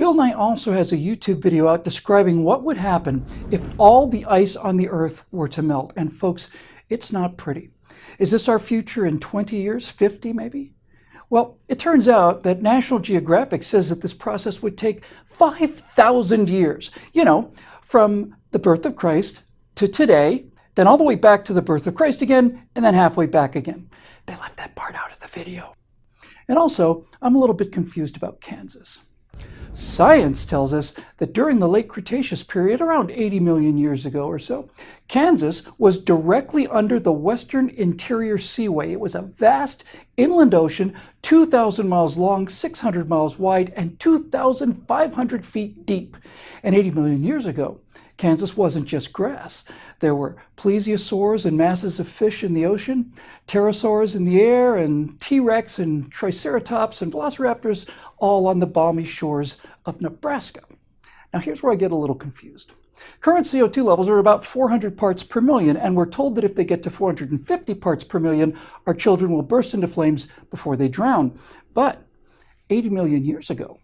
Bill Nye also has a YouTube video out describing what would happen if all the ice on the Earth were to melt. And folks, it's not pretty. Is this our future in 20 years, 50 maybe? Well, it turns out that National Geographic says that this process would take 5,000 years. You know, from the birth of Christ to today, then all the way back to the birth of Christ again, and then halfway back again. They left that part out of the video. And also, I'm a little bit confused about Kansas. Science tells us that during the late Cretaceous period, around 80 million years ago or so, Kansas was directly under the Western Interior Seaway. It was a vast inland ocean, 2,000 miles long, 600 miles wide, and 2,500 feet deep. And 80 million years ago, Kansas wasn't just grass. There were plesiosaurs and masses of fish in the ocean, pterosaurs in the air, and T-Rex and Triceratops and velociraptors all on the balmy shores of Nebraska. Now here's where I get a little confused. Current CO2 levels are about 400 parts per million, and we're told that if they get to 450 parts per million, our children will burst into flames before they drown. But 80 million years ago,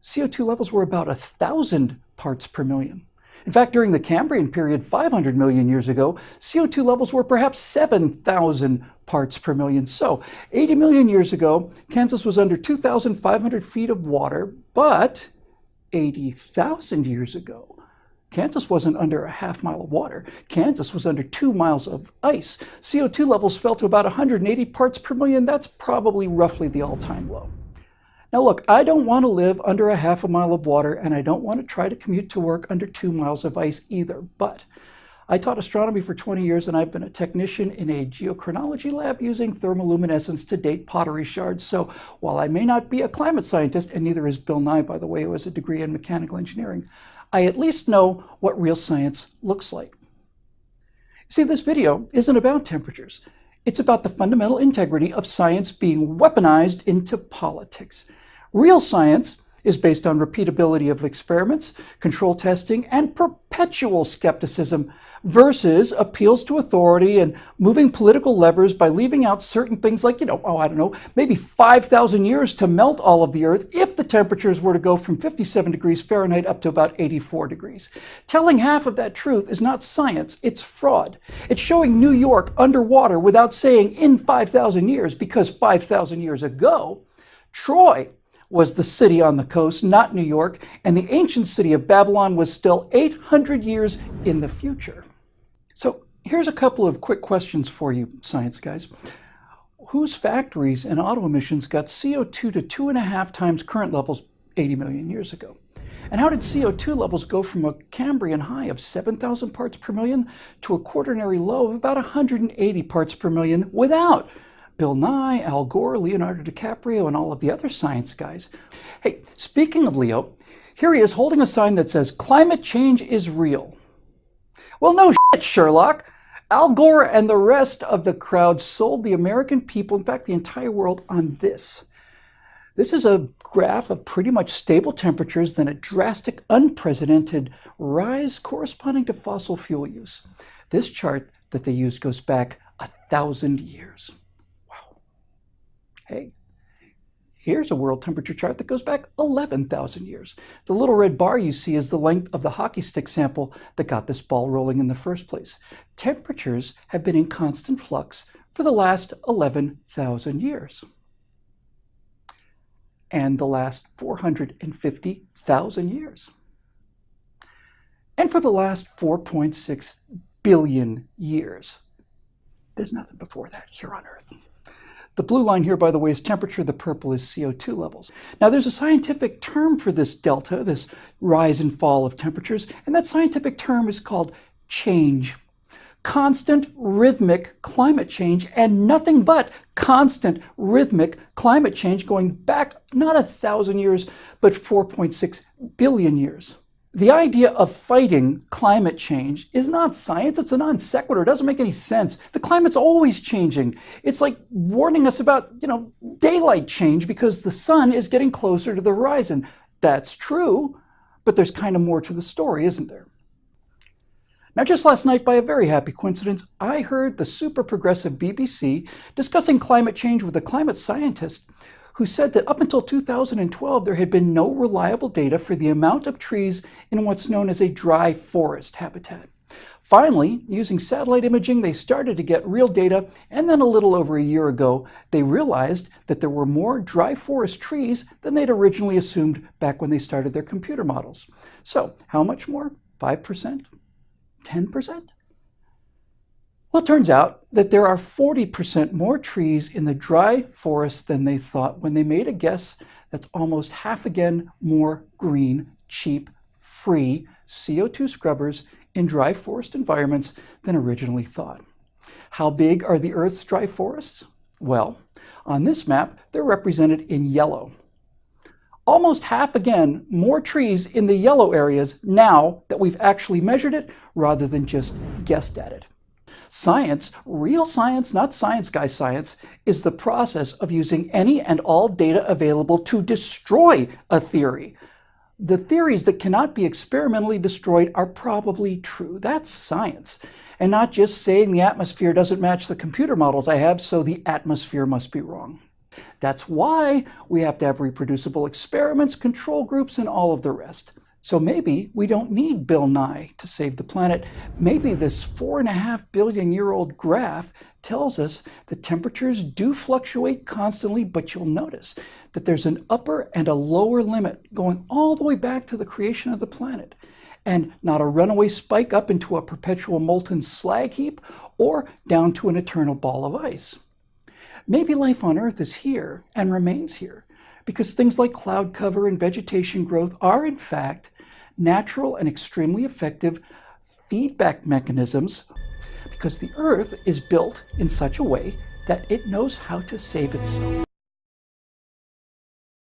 CO2 levels were about 1,000 parts per million. In fact, during the Cambrian period, 500 million years ago, CO2 levels were perhaps 7,000 parts per million. So, 80 million years ago, Kansas was under 2,500 feet of water, but 80,000 years ago, Kansas wasn't under a half mile of water. Kansas was under 2 miles of ice. CO2 levels fell to about 180 parts per million. That's probably roughly the all-time low. Now look, I don't want to live under a half a mile of water, and I don't want to try to commute to work under 2 miles of ice either, but I taught astronomy for 20 years, and I've been a technician in a geochronology lab using thermoluminescence to date pottery shards. So while I may not be a climate scientist, and neither is Bill Nye, by the way, who has a degree in mechanical engineering, I at least know what real science looks like. See, this video isn't about temperatures. It's about the fundamental integrity of science being weaponized into politics. Real science is based on repeatability of experiments, control testing, and perpetual skepticism versus appeals to authority and moving political levers by leaving out certain things like, maybe 5,000 years to melt all of the Earth if the temperatures were to go from 57 degrees Fahrenheit up to about 84 degrees. Telling half of that truth is not science, it's fraud. It's showing New York underwater without saying in 5,000 years, because 5,000 years ago, Troy was the city on the coast, not New York, and the ancient city of Babylon was still 800 years in the future. So here's a couple of quick questions for you, science guys. Whose factories and auto emissions got CO2 to 2.5 times current levels 80 million years ago? And how did CO2 levels go from a Cambrian high of 7,000 parts per million to a quaternary low of about 180 parts per million without Bill Nye, Al Gore, Leonardo DiCaprio, and all of the other science guys? Hey, speaking of Leo, here he is holding a sign that says, "Climate change is real." Well, no shit, Sherlock. Al Gore and the rest of the crowd sold the American people, in fact, the entire world, on this. This is a graph of pretty much stable temperatures, then a drastic, unprecedented rise corresponding to fossil fuel use. This chart that they used goes back 1,000 years. Hey, here's a world temperature chart that goes back 11,000 years. The little red bar you see is the length of the hockey stick sample that got this ball rolling in the first place. Temperatures have been in constant flux for the last 11,000 years. And the last 450,000 years. And for the last 4.6 billion years. There's nothing before that here on Earth. The blue line here, by the way, is temperature. The purple is CO2 levels. Now, there's a scientific term for this delta, this rise and fall of temperatures, and that scientific term is called change. Constant rhythmic climate change, and nothing but constant rhythmic climate change going back not 1,000 years, but 4.6 billion years. The idea of fighting climate change is not science. It's a non sequitur. It doesn't make any sense. The climate's always changing. It's like warning us about, daylight change because the sun is getting closer to the horizon. That's true, but there's kind of more to the story, isn't there? Now, just last night, by a very happy coincidence, I heard the super progressive BBC discussing climate change with a climate scientist who said that up until 2012 there had been no reliable data for the amount of trees in what's known as a dry forest habitat. Finally, using satellite imaging, they started to get real data, and then a little over a year ago, they realized that there were more dry forest trees than they'd originally assumed back when they started their computer models. So, how much more? 5%? 10%? Well, it turns out that there are 40% more trees in the dry forest than they thought when they made a guess that's almost half again more green, cheap, free CO2 scrubbers in dry forest environments than originally thought. How big are the Earth's dry forests? Well, on this map, they're represented in yellow. Almost half again more trees in the yellow areas now that we've actually measured it rather than just guessed at it. Science, real science, not science guy science, is the process of using any and all data available to destroy a theory. The theories that cannot be experimentally destroyed are probably true. That's science. And not just saying the atmosphere doesn't match the computer models I have, so the atmosphere must be wrong. That's why we have to have reproducible experiments, control groups, and all of the rest. So maybe we don't need Bill Nye to save the planet. Maybe this 4.5 billion year old graph tells us that temperatures do fluctuate constantly, but you'll notice that there's an upper and a lower limit going all the way back to the creation of the planet, and not a runaway spike up into a perpetual molten slag heap or down to an eternal ball of ice. Maybe life on Earth is here and remains here because things like cloud cover and vegetation growth are in fact natural and extremely effective feedback mechanisms, because the Earth is built in such a way that it knows how to save itself.